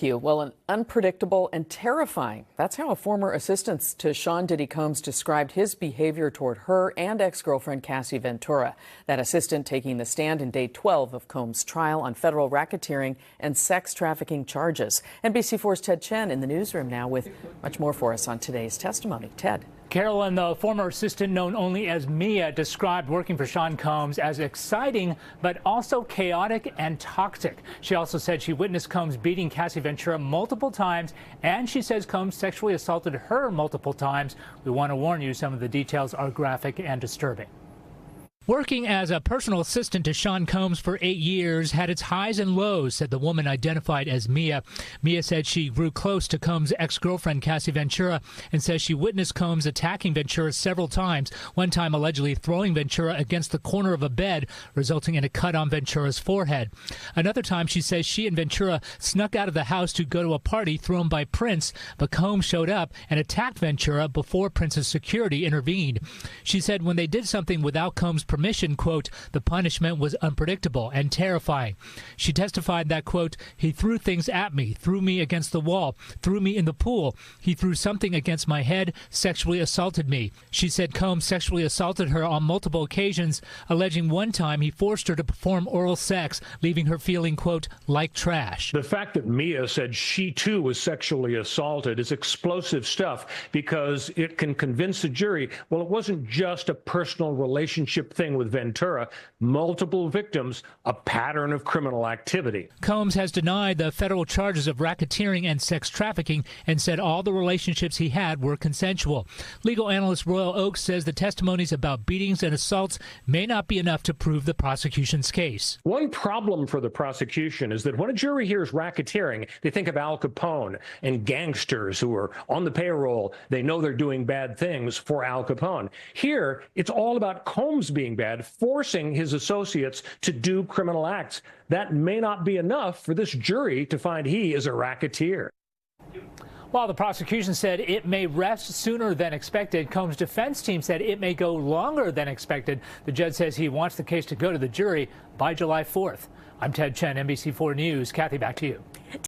Well, an unpredictable and terrifying. That's how a former assistant to Sean Diddy Combs described his behavior toward her and ex-girlfriend Cassie Ventura. That assistant taking the stand in day 12 of Combs' trial on federal racketeering and sex trafficking charges. NBC4's Ted Chen in the newsroom now with much more for us on today's testimony. Ted. Carolyn, the former assistant known only as Mia, described working for Sean Combs as exciting, but also chaotic and toxic. She also said she witnessed Combs beating Cassie Ventura multiple times, and she says Combs sexually assaulted her multiple times. We want to warn you, some of the details are graphic and disturbing. Working as a personal assistant to Sean Combs for 8 years had its highs and lows, said the woman identified as Mia. Mia said she grew close to Combs' ex-girlfriend Cassie Ventura and says she witnessed Combs attacking Ventura several times, one time allegedly throwing Ventura against the corner of a bed, resulting in a cut on Ventura's forehead. Another time she says she and Ventura snuck out of the house to go to a party thrown by Prince, but Combs showed up and attacked Ventura before Prince's security intervened. She said when they did something without Combs' permission, quote, the punishment was unpredictable and terrifying. She testified that, quote, he threw things at me, threw me against the wall, threw me in the pool. He threw something against my head, sexually assaulted me. She said Combs sexually assaulted her on multiple occasions, alleging one time he forced her to perform oral sex, leaving her feeling, quote, like trash. The fact that Mia said she too was sexually assaulted is explosive stuff because it can convince the jury, well, it wasn't just a personal relationship thing with Ventura, multiple victims, a pattern of criminal activity. Combs has denied the federal charges of racketeering and sex trafficking and said all the relationships he had were consensual. Legal analyst Royal Oaks says the testimonies about beatings and assaults may not be enough to prove the prosecution's case. One problem for the prosecution is that when a jury hears racketeering, they think of Al Capone and gangsters who are on the payroll. They know they're doing bad things for Al Capone. Here, it's all about Combs being bad, forcing his associates to do criminal acts. That may not be enough for this jury to find he is a racketeer. While the prosecution said it may rest sooner than expected, Combs' defense team said it may go longer than expected. The judge says he wants the case to go to the jury by July 4th. I'm Ted Chen, NBC4 News. Kathy, back to you.